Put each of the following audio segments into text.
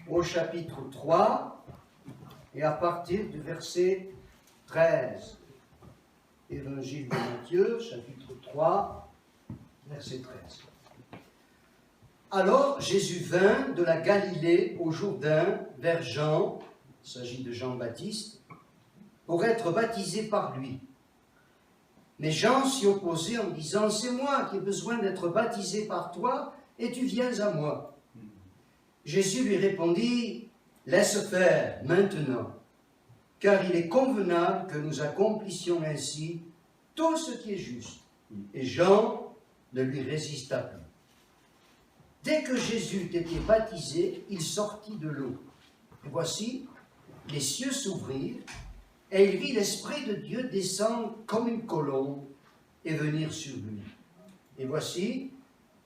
au chapitre 3 et à partir du verset 13. Évangile de Matthieu, chapitre 3, verset 13. Alors Jésus vint de la Galilée au Jourdain vers Jean, il s'agit de Jean-Baptiste, pour être baptisé par lui. Mais Jean s'y opposait en disant « C'est moi qui ai besoin d'être baptisé par toi, et tu viens à moi. » Jésus lui répondit « Laisse faire maintenant, car il est convenable que nous accomplissions ainsi tout ce qui est juste. » Et Jean ne lui résista plus. Dès que Jésus eut été baptisé, il sortit de l'eau. Et voici, les cieux s'ouvrirent, et il vit l'Esprit de Dieu descendre comme une colombe et venir sur lui. Et voici,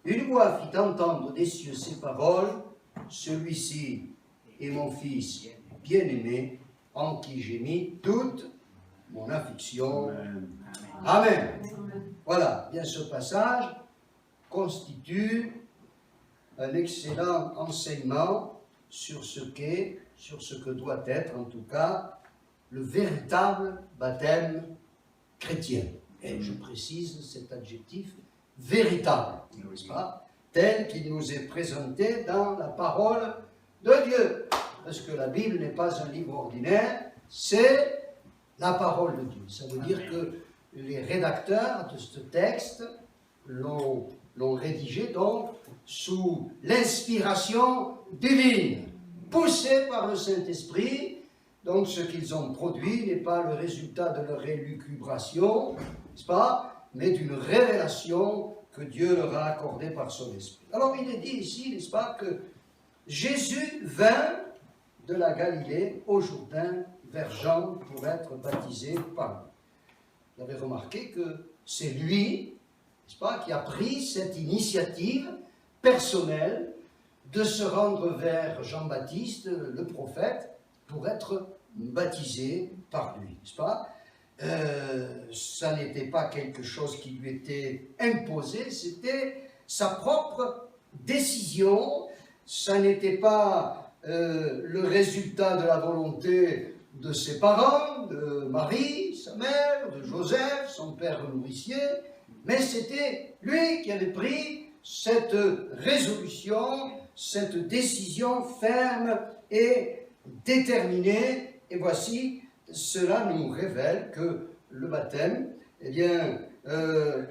une voix fit entendre des cieux ces paroles, « Celui-ci est mon Fils bien-aimé, en qui j'ai mis toute mon affection. » Amen. Voilà, bien ce passage constitue un excellent enseignement sur ce qu'est, sur ce que doit être en tout cas, le véritable baptême chrétien. Et je précise cet adjectif véritable, n'est-ce pas, tel qu'il nous est présenté dans la parole de Dieu. Parce que la Bible n'est pas un livre ordinaire, c'est la parole de Dieu. Ça veut dire que les rédacteurs de ce texte l'ont rédigé donc sous l'inspiration divine, poussés par le Saint-Esprit. Donc ce qu'ils ont produit n'est pas le résultat de leur élucubration, n'est-ce pas, mais d'une révélation que Dieu leur a accordée par son Esprit. Alors il est dit ici, n'est-ce pas, que Jésus vint de la Galilée au Jourdain vers Jean pour être baptisé par lui. Vous avez remarqué que c'est lui, n'est-ce pas, qui a pris cette initiative personnelle de se rendre vers Jean-Baptiste, le prophète, pour être baptisé par lui, n'est-ce pas? Ça n'était pas quelque chose qui lui était imposé, c'était sa propre décision, ça n'était pas le résultat de la volonté de ses parents, de Marie, sa mère, de Joseph, son père nourricier, mais c'était lui qui avait pris cette résolution, cette décision ferme et déterminée. Et voici, cela nous révèle que le baptême, eh bien,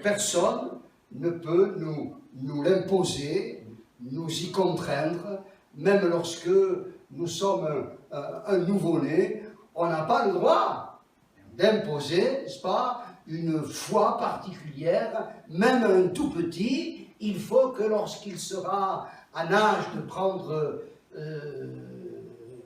personne ne peut nous l'imposer, nous y contraindre, même lorsque nous sommes un nouveau-né, on n'a pas le droit d'imposer, n'est-ce pas, une foi particulière, même un tout petit. Il faut que lorsqu'il sera en âge de prendre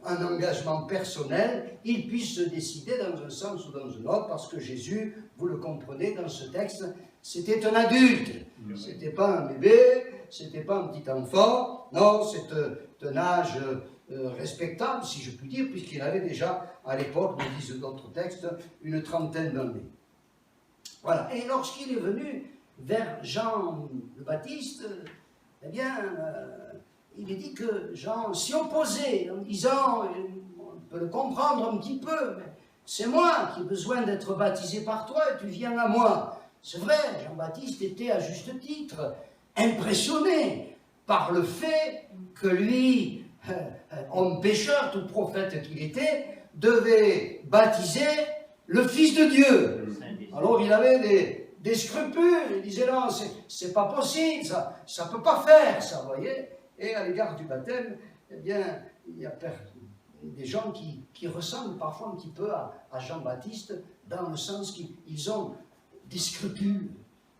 un engagement personnel, il puisse se décider dans un sens ou dans un autre, parce que Jésus, vous le comprenez dans ce texte, c'était un adulte, c'était pas un bébé, c'était pas un petit enfant, non, c'est un âge respectable, si je puis dire, puisqu'il avait déjà, à l'époque, nous disent d'autres textes, une trentaine d'années. Voilà, et lorsqu'il est venu vers Jean le Baptiste, eh bien, il est dit que Jean s'y opposait en disant, on peut le comprendre un petit peu, mais c'est moi qui ai besoin d'être baptisé par toi et tu viens à moi. C'est vrai, Jean-Baptiste était à juste titre impressionné par le fait que lui, homme pécheur, tout prophète qu'il était, devait baptiser le Fils de Dieu. Alors il avait des scrupules, il disait non, c'est pas possible, ça peut pas faire ça, vous voyez. Et à l'égard du baptême, eh bien, il y a des gens qui ressemblent parfois un petit peu à Jean-Baptiste, dans le sens qu'ils ont des scrupules.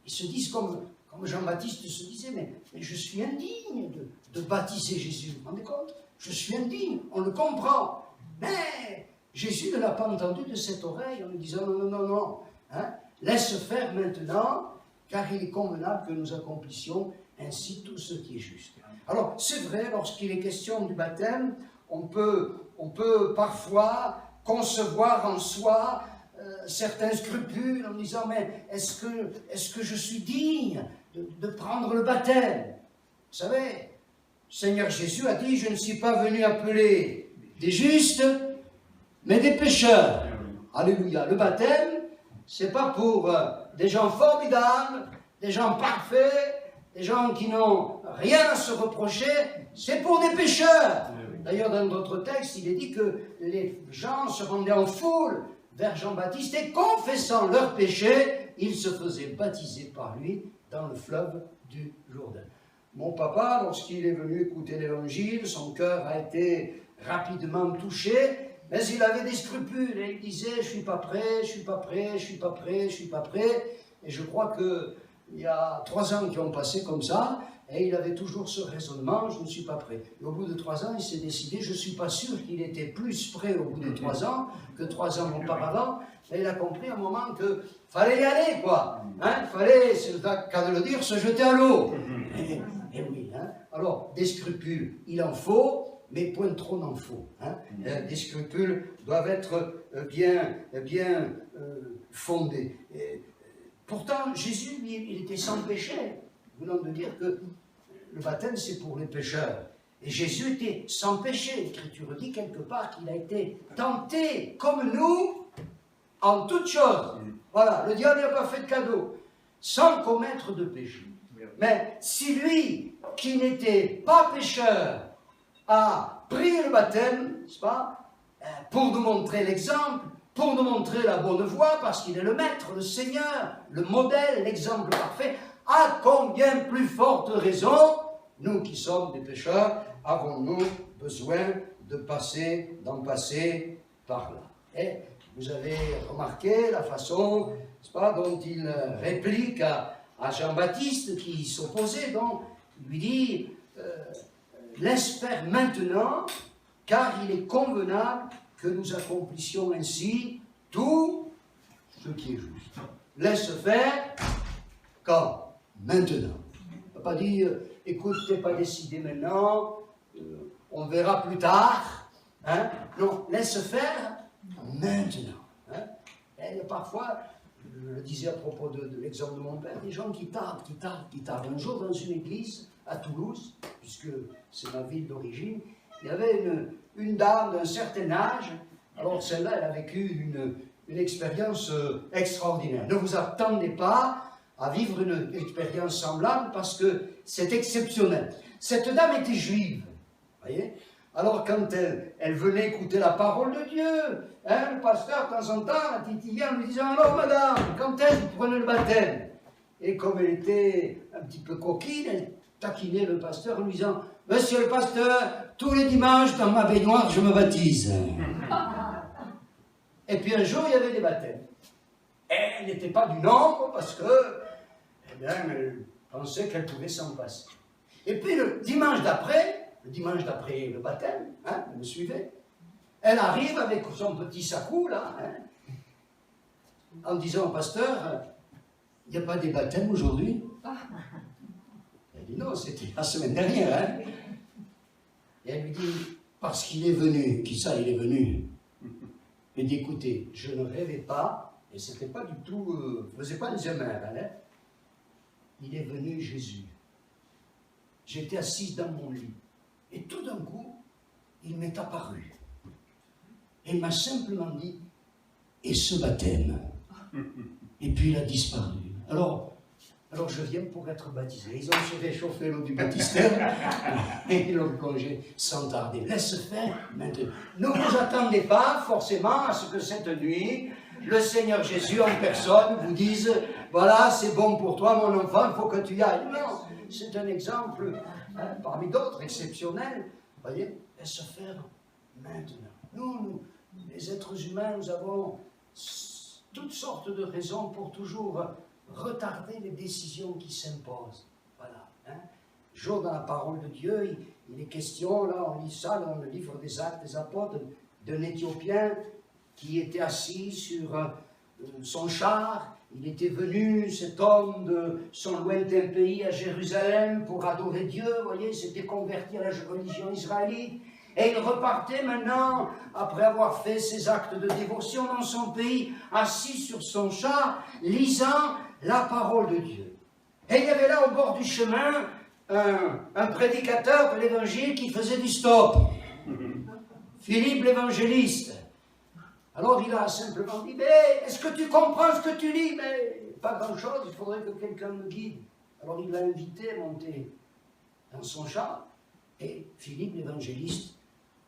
Ils se disent comme Jean-Baptiste se disait, mais je suis indigne de baptiser Jésus, vous vous rendez compte? Je suis indigne, on le comprend. Mais Jésus ne l'a pas entendu de cette oreille en lui disant, non, hein, laisse faire maintenant, car il est convenable que nous accomplissions ainsi tout ce qui est juste. Alors, c'est vrai, lorsqu'il est question du baptême, on peut parfois concevoir en soi certains scrupules en disant, mais est-ce que je suis digne de prendre le baptême? Vous savez, Seigneur Jésus a dit, je ne suis pas venu appeler des justes, mais des pécheurs. Alléluia. Le baptême, c'est pas pour des gens formidables, des gens parfaits, des gens qui n'ont rien à se reprocher, c'est pour des pécheurs. D'ailleurs, dans d'autres textes, il est dit que les gens se rendaient en foule vers Jean-Baptiste et confessant leurs péchés, ils se faisaient baptiser par lui dans le fleuve du Jourdain. Mon papa, lorsqu'il est venu écouter l'évangile, son cœur a été rapidement touché, mais il avait des scrupules et il disait « je ne suis pas prêt, je ne suis pas prêt, je ne suis pas prêt, je ne suis pas prêt ». Et je crois qu'il y a 3 ans qui ont passé comme ça, et il avait toujours ce raisonnement, je ne suis pas prêt. Et au bout de 3 ans, il s'est décidé, je ne suis pas sûr qu'il était plus prêt au bout de 3 ans que 3 ans auparavant, et il a compris à un moment qu'il fallait y aller, quoi. Il fallait, c'est le cas de le dire, se jeter à l'eau. Et oui, alors, des scrupules, il en faut, mais point trop n'en faut. Les scrupules doivent être bien fondés. Et pourtant, Jésus, lui, il était sans péché. Venons de dire que le baptême, c'est pour les pécheurs. Et Jésus était sans péché. L'Écriture dit quelque part qu'il a été tenté, comme nous, en toutes choses. Voilà, le diable n'a pas fait de cadeau, sans commettre de péché. Mais si lui, qui n'était pas pécheur, a pris le baptême, n'est-ce pas, pour nous montrer l'exemple, pour nous montrer la bonne voie, parce qu'il est le maître, le Seigneur, le modèle, l'exemple parfait, à combien plus forte raison, nous qui sommes des pécheurs, avons-nous besoin d'en passer par là. Et vous avez remarqué la façon, n'est-ce pas, dont il réplique à Jean-Baptiste qui s'opposait, donc il lui dit laisse faire maintenant, car il est convenable que nous accomplissions ainsi tout ce qui est juste. Laisse faire quand? Maintenant. On n'a pas dit écoute, t'es pas décidé maintenant, on verra plus tard. Non, laisse faire maintenant. Et parfois, je le disais à propos de l'exemple de mon père, des gens qui tardent. Un jour, dans une église à Toulouse, puisque c'est ma ville d'origine, il y avait une dame d'un certain âge. Alors celle-là, elle a vécu une expérience extraordinaire. Ne vous attendez pas à vivre une expérience semblable parce que c'est exceptionnel. Cette dame était juive, voyez. Alors quand elle venait écouter la parole de Dieu, le pasteur, de temps en temps, la titillait en lui disant « Alors madame, quand est-ce que vous prenez le baptême ?» Et comme elle était un petit peu coquine, elle taquinait le pasteur en lui disant « Monsieur le pasteur, tous les dimanches, dans ma baignoire, je me baptise. » Et puis un jour, il y avait des baptêmes. Et elle n'était pas du nombre parce que, elle pensait qu'elle pouvait s'en passer. Et puis le dimanche d'après le baptême, vous me suivez, elle arrive avec son petit sacou, là, en disant au pasteur, il n'y a pas des baptêmes aujourd'hui? Elle dit non, c'était la semaine dernière. Et elle lui dit, parce qu'il est venu, qui ça, il est venu? Elle dit, écoutez, je ne rêvais pas, et c'était pas du tout, je ne faisais pas les émères, il est venu Jésus. J'étais assise dans mon lit. Et tout d'un coup, il m'est apparu. Et il m'a simplement dit, et ce baptême? Et puis il a disparu. Alors je viens pour être baptisé. Ils ont fait réchauffer l'eau du baptistère et ils l'ont plongé sans tarder. Laisse faire maintenant. Ne vous attendez pas forcément à ce que cette nuit, le Seigneur Jésus en personne vous dise, voilà, c'est bon pour toi mon enfant, il faut que tu y ailles. Non, c'est un exemple parmi d'autres exceptionnels. Vous voyez, laisse faire maintenant. Nous, les êtres humains, nous avons toutes sortes de raisons pour toujours retarder les décisions qui s'imposent. Voilà. Jour dans la parole de Dieu, il est question, là on lit ça dans le livre des Actes des Apôtres, d'un Éthiopien qui était assis sur son char. Il était venu, cet homme de son lointain pays à Jérusalem pour adorer Dieu, vous voyez, il s'était converti à la religion israélite. Et il repartait maintenant, après avoir fait ses actes de dévotion dans son pays, assis sur son char, lisant la parole de Dieu. Et il y avait là au bord du chemin un prédicateur de l'évangile qui faisait du stop. Philippe l'évangéliste. Alors il a simplement dit, mais est-ce que tu comprends ce que tu lis? Mais pas grand-chose, il faudrait que quelqu'un me guide. Alors il l'a invité à monter dans son char, et Philippe l'évangéliste,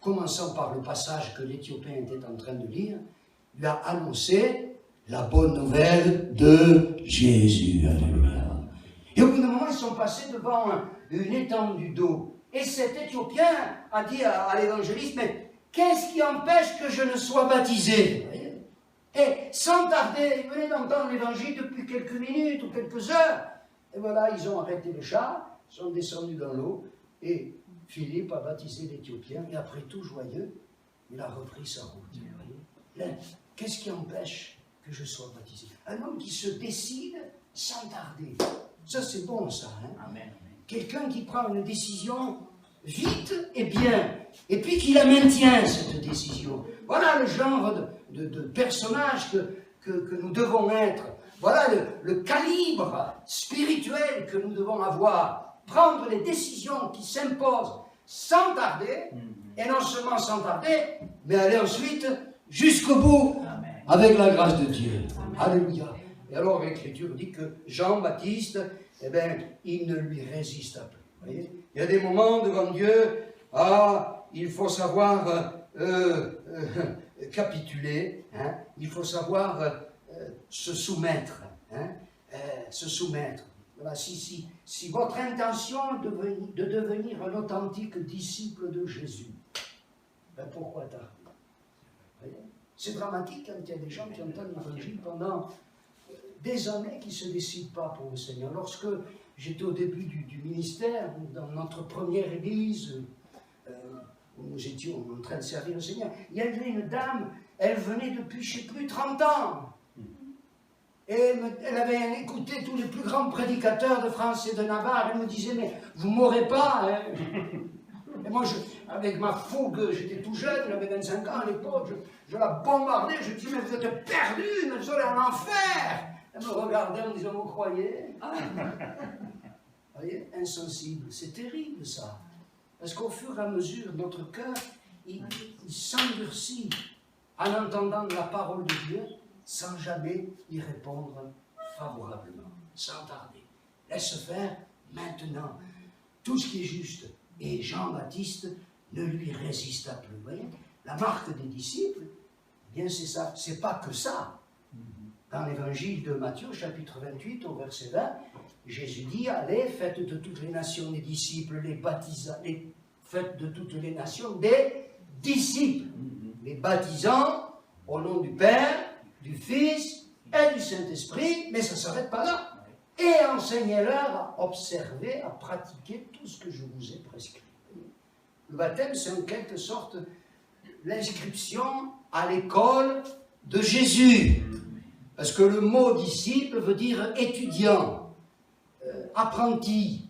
commençant par le passage que l'Éthiopien était en train de lire, lui a annoncé la bonne nouvelle de Jésus. Alléluia. Et au bout d'un moment, ils sont passés devant une étendue d'eau. Et cet Éthiopien a dit à l'évangéliste, mais qu'est-ce qui empêche que je ne sois baptisé? Et sans tarder, ils venaient d'entendre l'évangile depuis quelques minutes ou quelques heures. Et voilà, ils ont arrêté le char, sont descendus dans l'eau, et Philippe a baptisé l'Éthiopien, et après tout joyeux, il a repris sa route. Qu'est-ce qui empêche que je sois baptisé? Un homme qui se décide sans tarder. Ça, c'est bon, ça. Hein? Amen. Quelqu'un qui prend une décision vite et bien, et puis qui la maintient, cette décision. Voilà le genre de personnage que nous devons être. Voilà le calibre spirituel que nous devons avoir. Prendre les décisions qui s'imposent sans tarder, et non seulement sans tarder, mais aller ensuite jusqu'au bout, avec la grâce de Dieu. Alléluia. Et alors l'Écriture dit que Jean-Baptiste, eh bien, il ne lui résista plus. Voyez, il y a des moments devant Dieu, il faut savoir capituler, hein, il faut savoir se soumettre, hein, se soumettre. Voilà, si votre intention est de devenir un authentique disciple de Jésus, ben pourquoi tarder? C'est dramatique quand il y a des gens qui entendent l'évangile pendant des années qui ne se décident pas pour le Seigneur. Lorsque j'étais au début du ministère, dans notre première église, où nous étions en train de servir le Seigneur, il y avait une dame, elle venait depuis, je ne sais plus, 30 ans. Et elle avait écouté tous les plus grands prédicateurs de France et de Navarre. Elle me disait, mais vous ne m'aurez pas. Hein. Et moi, avec ma fougue, j'étais tout jeune, j'avais 25 ans à l'époque, je la bombardais, je disais, mais vous êtes perdus, mais vous allez en enfer. Elle me regardait en disant, vous croyez? Vous voyez, insensible. C'est terrible, ça. Parce qu'au fur et à mesure, notre cœur, il s'endurcit en entendant la parole de Dieu, sans jamais y répondre favorablement, sans tarder. Laisse faire maintenant tout ce qui est juste. Et Jean-Baptiste ne lui résista plus. Vous voyez, la marque des disciples, eh bien c'est ça, c'est pas que ça. Dans l'évangile de Matthieu, chapitre 28, au verset 20, Jésus dit, allez, faites de toutes les nations des disciples, faites de toutes les nations des disciples, les baptisant au nom du Père, du Fils et du Saint-Esprit, mais ça ne s'arrête pas là. Et enseignez-leur à observer, à pratiquer tout ce que je vous ai prescrit. Le baptême, c'est en quelque sorte l'inscription à l'école de Jésus. Parce que le mot disciple veut dire étudiant, apprenti,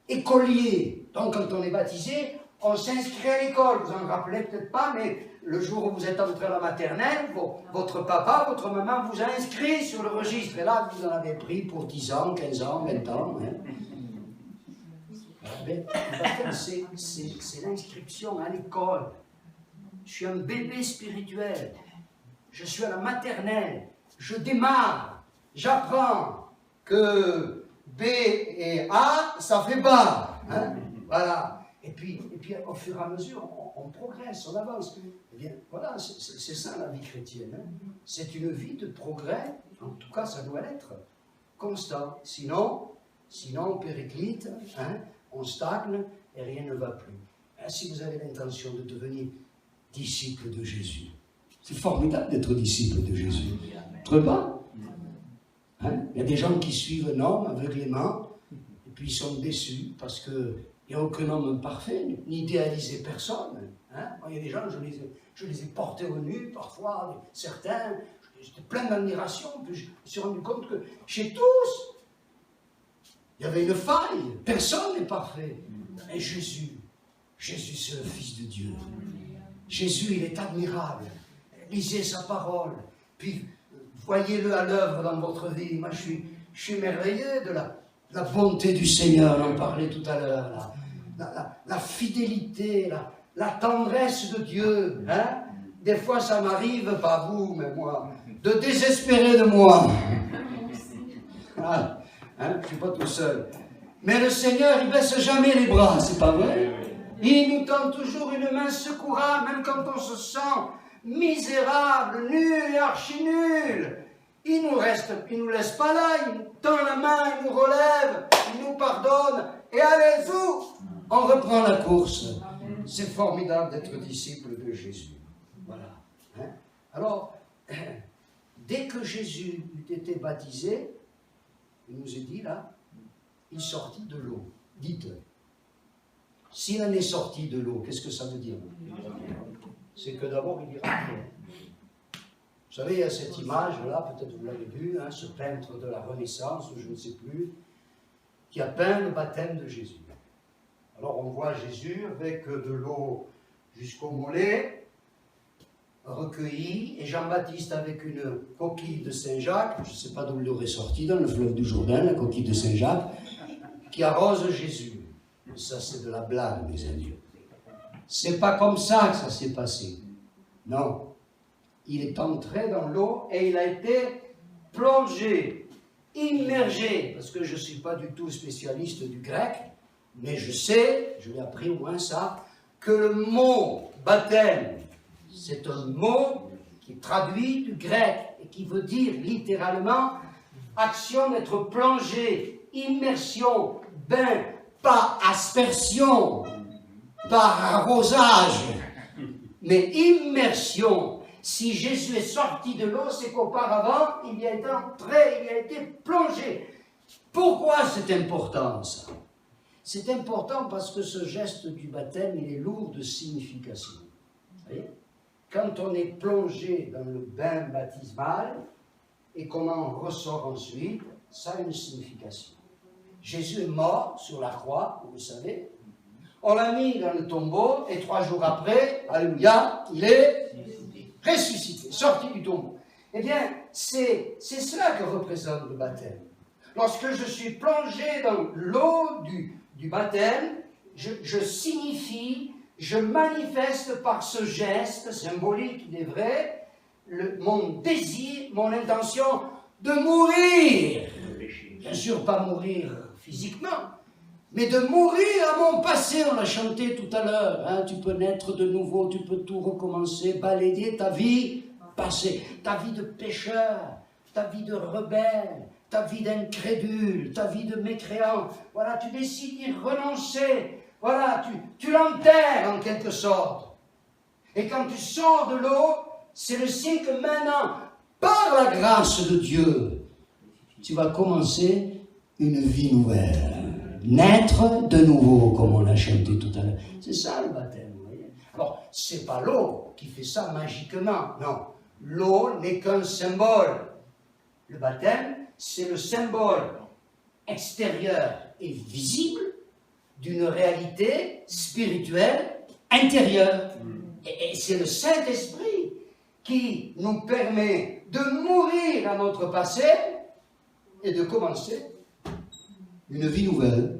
écolier. Donc quand on est baptisé, on s'inscrit à l'école. Vous en rappelez peut-être pas, mais le jour où vous êtes entré à la maternelle, votre papa, votre maman vous a inscrit sur le registre. Et là, vous en avez pris pour 10 ans, 15 ans, 20 ans. Hein. C'est l'inscription à l'école. Je suis un bébé spirituel. Je suis à la maternelle. Je démarre. J'apprends que B et A, ça fait bas. Hein. Voilà. Et puis, au fur et à mesure, on progresse, on avance. Eh bien, voilà, c'est ça la vie chrétienne. Hein. C'est une vie de progrès, en tout cas, ça doit être constant. Sinon on périclite, hein, on stagne et rien ne va plus. Hein, si vous avez l'intention de devenir disciple de Jésus, c'est formidable d'être disciple de Jésus. Vous trouvez pas? Hein? Il y a des gens qui suivent un homme aveuglément, et puis ils sont déçus parce que il n'y a aucun homme parfait, ni idéalisé personne. Hein? Il y a des gens, je les ai portés au nu, parfois, certains, j'étais plein d'admiration, puis je me suis rendu compte que chez tous, il y avait une faille, personne n'est parfait. Et Jésus, c'est le Fils de Dieu. Jésus, il est admirable. Lisez sa parole, puis voyez-le à l'œuvre dans votre vie. Moi, je suis merveilleux de La bonté du Seigneur, on en parlait tout à l'heure, la fidélité, la tendresse de Dieu. Hein? Des fois, ça m'arrive, pas vous, mais moi, de désespérer de moi. Ah, hein, je ne suis pas tout seul. Mais le Seigneur, il ne baisse jamais les bras, c'est pas vrai? Il nous tend toujours une main secourable, même quand on se sent misérable, nul et archi nul. Il nous laisse pas là, il nous tend la main, il nous relève, il nous pardonne, et allez-vous, on reprend la course. C'est formidable d'être disciple de Jésus. Voilà. Hein? Alors, dès que Jésus eut été baptisé, il nous est dit là, il sortit de l'eau. Dites, s'il en est sorti de l'eau, qu'est-ce que ça veut dire? C'est que d'abord il est rentré. Vous savez, il y a cette image-là, peut-être vous l'avez vu, hein, ce peintre de la Renaissance, ou je ne sais plus, qui a peint le baptême de Jésus. Alors on voit Jésus avec de l'eau jusqu'au mollet, recueilli, et Jean-Baptiste avec une coquille de Saint-Jacques, je ne sais pas d'où il l'aurait sorti, dans le fleuve du Jourdain, la coquille de Saint-Jacques, qui arrose Jésus. Ça, c'est de la blague, mes amis. C'est pas comme ça que ça s'est passé. Non. Il est entré dans l'eau et il a été plongé, immergé, parce que je ne suis pas du tout spécialiste du grec, mais je sais, je l'ai appris au moins ça, que le mot baptême, c'est un mot qui traduit du grec et qui veut dire littéralement action d'être plongé, immersion, bain, pas aspersion, pas arrosage, mais immersion. Si Jésus est sorti de l'eau, c'est qu'auparavant, il y a été entré, il a été plongé. Pourquoi c'est important, ça? C'est important parce que ce geste du baptême, il est lourd de signification. Vous voyez? Quand on est plongé dans le bain baptismal et qu'on en ressort ensuite, ça a une signification. Jésus est mort sur la croix, vous le savez. On l'a mis dans le tombeau et 3 jours après, alléluia, il est ressuscité, sorti du tombeau. Eh bien, c'est cela que représente le baptême. Lorsque je suis plongé dans l'eau du baptême, je signifie, je manifeste par ce geste symbolique, il est vrai, mon désir, mon intention de mourir. Bien sûr, pas mourir physiquement, mais de mourir à mon passé. On l'a chanté tout à l'heure. Hein, tu peux naître de nouveau, tu peux tout recommencer, balayer ta vie passée, ta vie de pécheur, ta vie de rebelle, ta vie d'incrédule, ta vie de mécréant. Voilà, tu décides d'y renoncer. Voilà, tu l'enterres en quelque sorte. Et quand tu sors de l'eau, c'est le signe que maintenant, par la grâce de Dieu, tu vas commencer une vie nouvelle. Naître de nouveau, comme on l'a chanté tout à l'heure. C'est ça le baptême, vous voyez. Alors, c'est pas l'eau qui fait ça magiquement, non. L'eau n'est qu'un symbole. Le baptême, c'est le symbole extérieur et visible d'une réalité spirituelle intérieure. Et c'est le Saint-Esprit qui nous permet de mourir à notre passé et de commencer une vie nouvelle.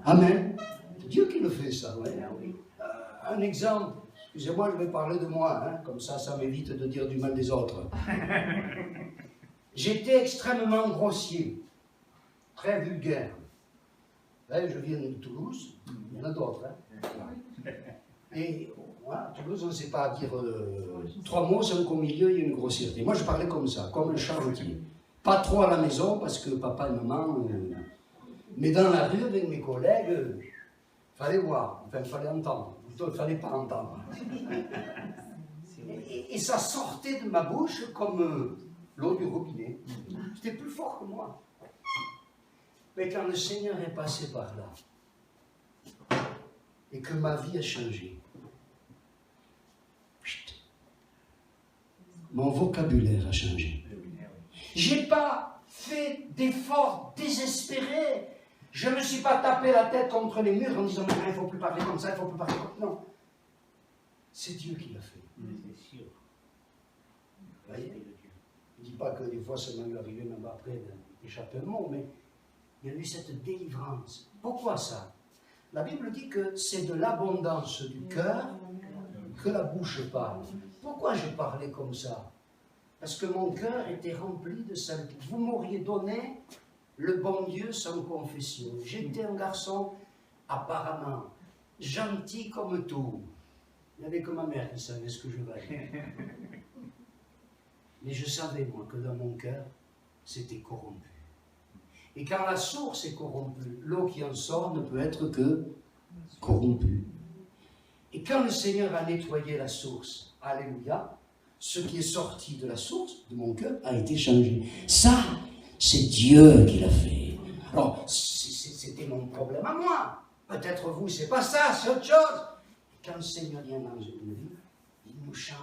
Amen. C'est Dieu qui le fait, ça. Ouais. Un exemple. Excusez-moi, je vais parler de moi. Hein, comme ça m'évite de dire du mal des autres. J'étais extrêmement grossier. Très vulgaire. Là, je viens de Toulouse. Il y en a d'autres. Hein. Et voilà, Toulouse, on ne sait pas dire 3 mots sans qu'au milieu, il y ait une grossièreté. Moi, je parlais comme ça, comme un charretier. Pas trop à la maison, parce que papa et maman... mais dans la rue, avec mes collègues, il fallait voir, enfin, il fallait entendre. Plutôt, il ne fallait pas entendre. Et ça sortait de ma bouche comme l'eau du robinet. C'était plus fort que moi. Mais quand le Seigneur est passé par là, et que ma vie a changé, mon vocabulaire a changé. Je n'ai pas fait d'efforts désespérés. Je ne me suis pas tapé la tête contre les murs en disant « il ne faut plus parler comme ça, il ne faut plus parler comme ça ». Non. C'est Dieu qui l'a fait. C'est sûr. Vous voyez? Je ne dis pas que des fois ça m'est arrivé même après d'échapper un mot, mais Il y a eu cette délivrance. Pourquoi ça? La Bible dit que c'est de l'abondance du cœur que la bouche parle. Pourquoi je parlais comme ça? Parce que mon cœur était rempli de saleté. Vous m'auriez donné le bon Dieu sans confession. J'étais un garçon apparemment gentil comme tout. Il n'y avait que ma mère qui savait ce que je valais. Mais je savais, moi, que dans mon cœur, c'était corrompu. Et quand la source est corrompue, l'eau qui en sort ne peut être que corrompue. Et quand le Seigneur a nettoyé la source, alléluia, ce qui est sorti de la source, de mon cœur, a été changé. Ça, c'est Dieu qui l'a fait. Alors, c'était mon problème à moi. Peut-être vous, c'est pas ça, c'est autre chose. Et quand le Seigneur vient dans une vie, il nous change.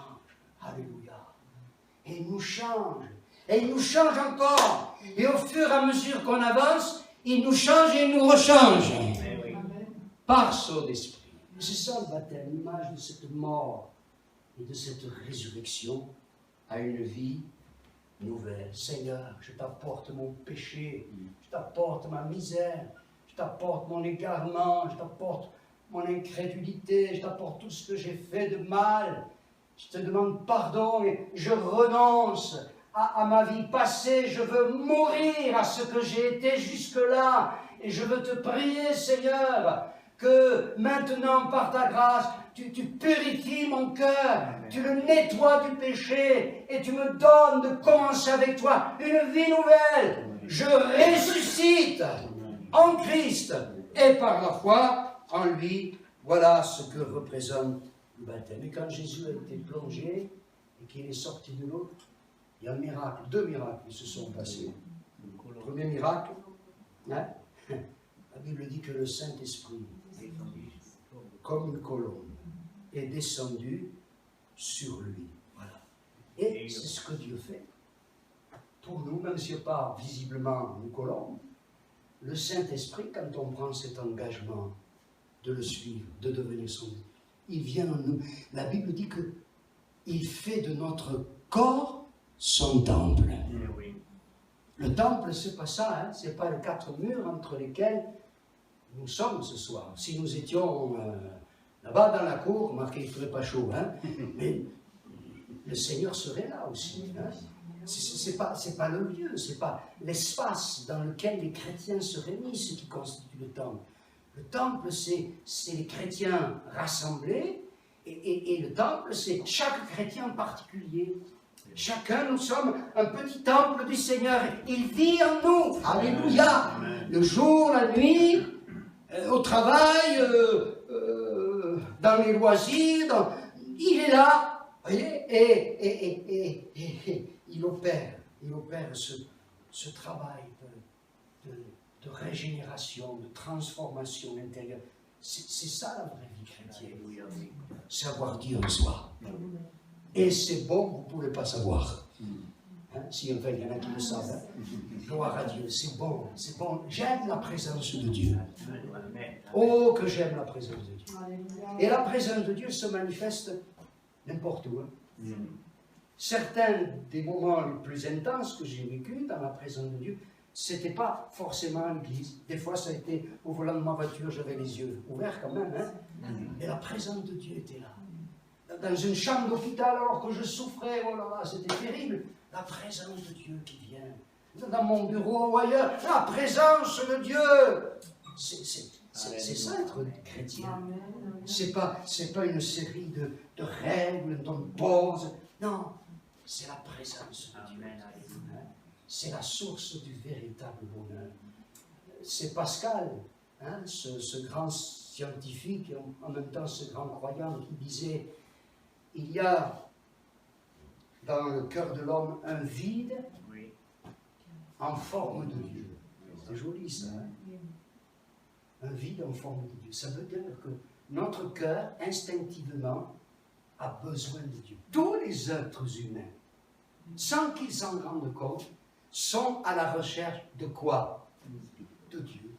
Alléluia. Et il nous change. Et il nous change encore. Et au fur et à mesure qu'on avance, il nous change et il nous rechange. Par son esprit. C'est ça le baptême, l'image de cette mort et de cette résurrection à une vie nouvelle. Seigneur, je t'apporte mon péché, je t'apporte ma misère, je t'apporte mon égarement, je t'apporte mon incrédulité, je t'apporte tout ce que j'ai fait de mal. Je te demande pardon et je renonce à ma vie passée. Je veux mourir à ce que j'ai été jusque-là. Et je veux te prier, Seigneur, que maintenant, par ta grâce, tu purifies mon cœur, tu le nettoies du péché et tu me donnes de commencer avec toi une vie nouvelle. Je ressuscite en Christ et par la foi en lui. Voilà ce que représente le baptême. Et quand Jésus a été plongé et qu'il est sorti de l'eau, il y a un miracle, deux miracles qui se sont passés. Le premier miracle, hein, la Bible dit que le Saint-Esprit, comme une colombe, est descendu sur lui. Voilà. Et c'est ce que Dieu fait. Pour nous, même si ce n'est pas visiblement une colombe, le Saint-Esprit, quand on prend cet engagement de le suivre, de devenir son Dieu, il vient en nous. La Bible dit qu'il fait de notre corps son temple. Le temple, c'est pas ça, hein, c'est pas les quatre murs entre lesquels nous sommes ce soir. Si nous étions là-bas dans la cour, remarquez, il ne ferait pas chaud, hein, mais le Seigneur serait là aussi. Hein. C'est pas le lieu, c'est pas l'espace dans lequel les chrétiens se réunissent qui constitue le temple. Le temple, c'est les chrétiens rassemblés, et le temple, c'est chaque chrétien en particulier. Chacun, nous sommes un petit temple du Seigneur. Il vit en nous. Alléluia. Le jour, la nuit, au travail, dans les loisirs, il est là. Voyez, et il opère ce travail de régénération, de transformation intérieure. C'est ça la vraie vie chrétienne. Savoir dire en soi. Et c'est bon, vous ne pouvez pas savoir. Hein? Si enfin, il y en a qui le savent. Hein? Gloire à Dieu, c'est bon, c'est bon. J'aime la présence de Dieu. Oh, que j'aime la présence de Dieu. Et la présence de Dieu se manifeste n'importe où. Hein? Certains des moments les plus intenses que j'ai vécus dans la présence de Dieu, ce n'était pas forcément à l'église. Des fois, ça a été au volant de ma voiture, j'avais les yeux ouverts quand même. Hein? Et la présence de Dieu était là. Dans une chambre d'hôpital, alors que je souffrais, oh là là, c'était terrible. La présence de Dieu qui vient. Dans mon bureau ou ailleurs, la présence de Dieu. C'est ça être chrétien. C'est pas une série de règles, de poses. Non, c'est la présence de Dieu. C'est la source du véritable bonheur. C'est Pascal, hein, ce grand scientifique, et en même temps ce grand croyant qui disait: il y a dans le cœur de l'homme un vide en forme de Dieu. C'est joli ça. Hein? Un vide en forme de Dieu. Ça veut dire que notre cœur, instinctivement, a besoin de Dieu. Tous les êtres humains, sans qu'ils s'en rendent compte, sont à la recherche de quoi? De Dieu.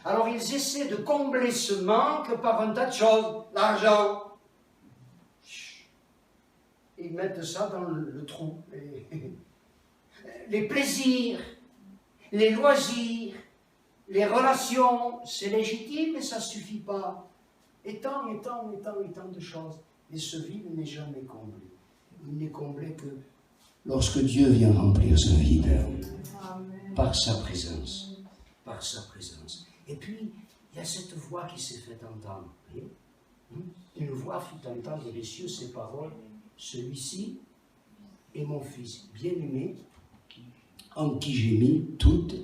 Alors ils essaient de combler ce manque par un tas de choses. L'argent. Ils mettent ça dans le trou. Les plaisirs, les loisirs, Les relations, c'est légitime, mais ça ne suffit pas. Et tant de choses. Et ce vide n'est jamais comblé. Il n'est comblé que lorsque Dieu vient remplir ce vide. Par sa présence. Par sa présence. Et puis, il y a cette voix qui s'est fait entendre. Voyez? Une voix fit entendre des cieux ces paroles. Celui-ci est mon fils bien-aimé, en qui j'ai mis toute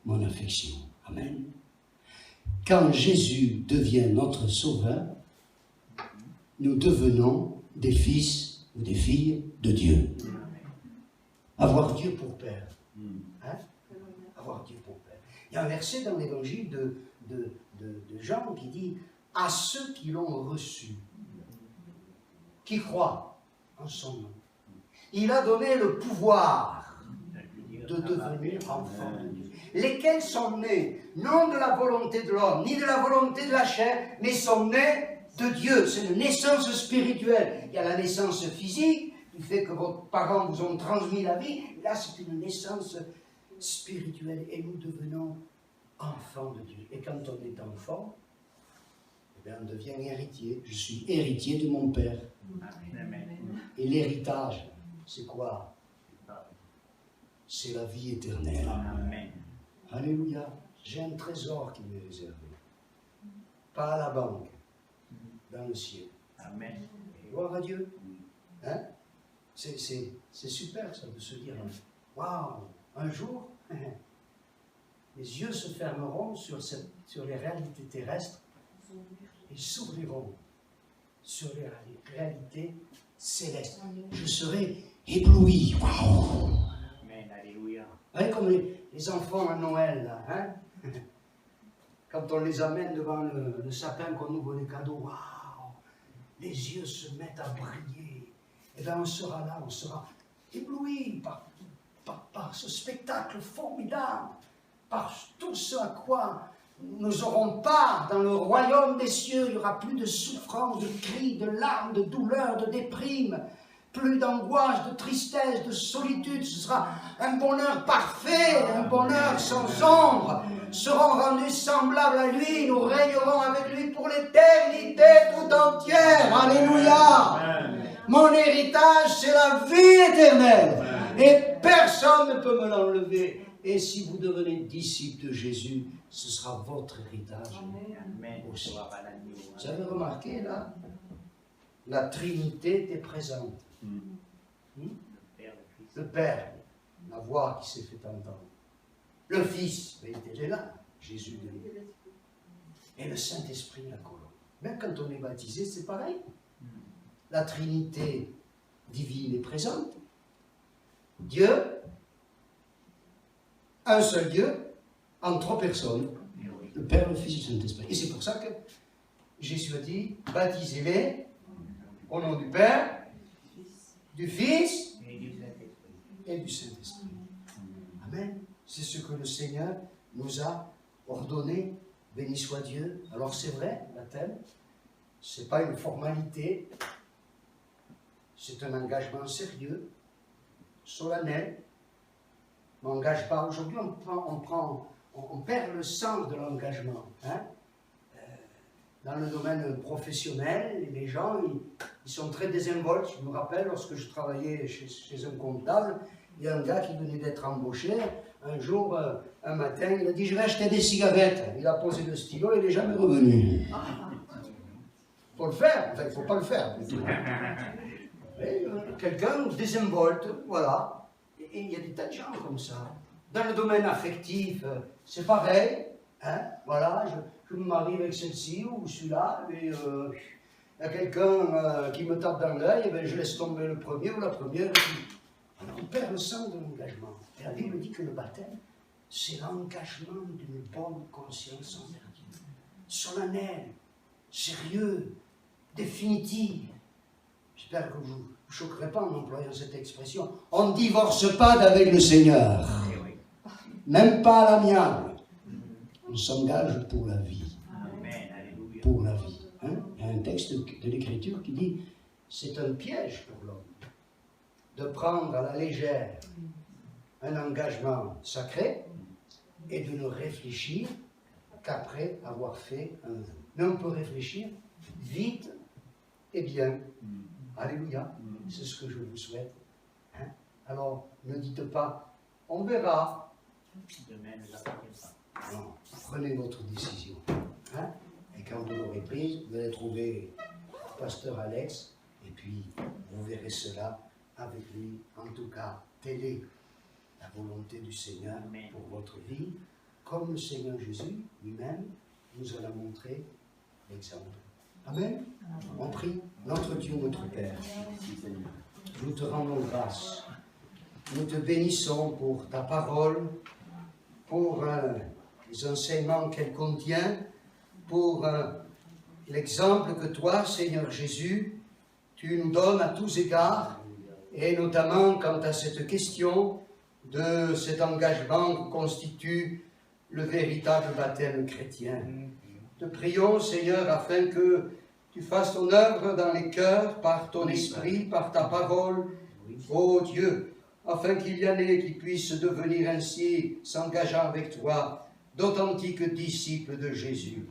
mon affection. Amen. Quand Jésus devient notre sauveur, nous devenons des fils ou des filles de Dieu. Avoir Dieu pour Père. Hein? Avoir Dieu pour Père. Il y a un verset dans l'évangile de Jean qui dit « À ceux qui l'ont reçu, qui croient en son nom, il a donné le pouvoir de devenir enfants de Dieu. Lesquels sont nés, non de la volonté de l'homme, ni de la volonté de la chair, mais sont nés de Dieu. » C'est une naissance spirituelle. Il y a la naissance physique, du fait que vos parents vous ont transmis la vie. Là, c'est une naissance spirituelle. Et nous devenons enfants de Dieu. Et quand on est enfant, eh bien, on devient héritier. Je suis héritier de mon Père. Amen. Et l'héritage, c'est quoi? C'est la vie éternelle. Amen. Alléluia. J'ai un trésor qui m'est réservé. Pas à la banque, dans le ciel. Amen. Gloire à Dieu. Hein? C'est super ça de se dire, waouh, un jour, les yeux se fermeront sur les réalités terrestres et s'ouvriront sur les réalités célestes. Je serai ébloui. Waouh! Amen, alléluia. Vous voyez comme les enfants à Noël, là, hein? Quand on les amène devant le sapin, qu'on ouvre les cadeaux, waouh! Les yeux se mettent à briller. Et bien on sera là, on sera ébloui par ce spectacle formidable, par tout ce à quoi nous aurons part dans le royaume des cieux. Il n'y aura plus de souffrance, de cris, de larmes, de douleurs, de déprime, plus d'angoisse, de tristesse, de solitude. Ce sera un bonheur parfait, un bonheur sans ombre. Serons rendus semblables à lui, nous régnerons avec lui pour l'éternité tout entière. Alléluia! Mon héritage, c'est la vie éternelle. Et personne ne peut me l'enlever. Et si vous devenez disciple de Jésus, ce sera votre héritage aussi. Vous avez remarqué là? La Trinité est présente. Le Père, la voix qui s'est fait entendre. Le Fils, il était là, Jésus de lui. Et le Saint-Esprit, la colonne. Même quand on est baptisé, c'est pareil. La Trinité divine est présente. Dieu, un seul Dieu, en trois personnes. Le Père, le Fils et le Saint-Esprit. Et c'est pour ça que Jésus a dit, baptisez-les au nom du Père, du Fils et du Saint-Esprit. Amen. C'est ce que le Seigneur nous a ordonné. Béni soit Dieu. Alors c'est vrai, baptême, ce n'est pas une formalité, c'est un engagement sérieux, solennel. On n'engage pas. Aujourd'hui, on perd le sens de l'engagement. Hein? Dans le domaine professionnel, les gens, ils sont très désinvoltes. Je me rappelle, lorsque je travaillais chez un comptable, il y a un gars qui venait d'être embauché. Un jour, un matin, il a dit « Je vais acheter des cigarettes ». Il a posé le stylo et il n'est jamais revenu. Il faut le faire. Enfin, il ne faut pas le faire. Quelqu'un désinvolte, voilà. Et il y a des tas de gens comme ça. Dans le domaine affectif, c'est pareil. Hein? Voilà, je me marie avec celle-ci ou celui-là, et il y a quelqu'un qui me tape dans l'œil, et je laisse tomber le premier ou la première. Alors on perd le sens de l'engagement. Et la Bible dit que le baptême, c'est l'engagement d'une bonne conscience envers Dieu. Solennel, sérieux, définitif. J'espère que vous ne vous choquerez pas en employant cette expression. On ne divorce pas d'avec le Seigneur. Même pas à l'amiable. On s'engage pour la vie. Pour la vie. Hein? Il y a un texte de l'Écriture qui dit c'est un piège pour l'homme de prendre à la légère un engagement sacré et de ne réfléchir qu'après avoir fait un vœu. Mais on peut réfléchir vite et bien. Alléluia, c'est ce que je vous souhaite. Hein? Alors, ne dites pas, on verra. Demain ne appartient pas. Non, prenez votre décision. Hein? Et quand vous l'aurez prise, vous allez trouver Pasteur Alex, et puis vous verrez cela avec lui. En tout cas, telle est la volonté du Seigneur pour votre vie, comme le Seigneur Jésus lui-même nous en a montré l'exemple. Amen. On prie. Notre Dieu, notre Père, nous te rendons grâce. Nous te bénissons pour ta parole, pour les enseignements qu'elle contient, pour l'exemple que toi, Seigneur Jésus, tu nous donnes à tous égards, et notamment quant à cette question de cet engagement que constitue le véritable baptême chrétien. Te prions, Seigneur, afin que tu fasses ton œuvre dans les cœurs par ton esprit, par ta parole, ô Dieu, afin qu'il y en ait qui puissent devenir ainsi, s'engageant avec toi, d'authentiques disciples de Jésus.